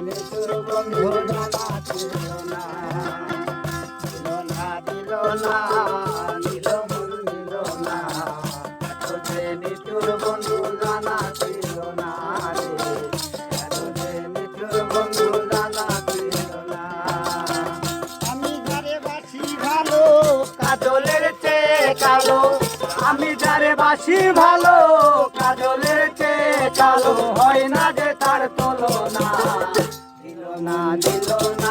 নিঠুর বন্ধু জানা ছিল না, দিল না দিল না, নিল মন নিল না, এত যে নিঠুর বন্ধু জানা ছিল না রে, এত যে নিঠুর বন্ধু জানা ছিল না। আমি যারে বাসি ভালো কাজলের চেয়ে কালো, আমি যারে বাসি ভালো কাজলের চেয়ে কালো, হয় না যে তার তুলনা, দিল না দিল না।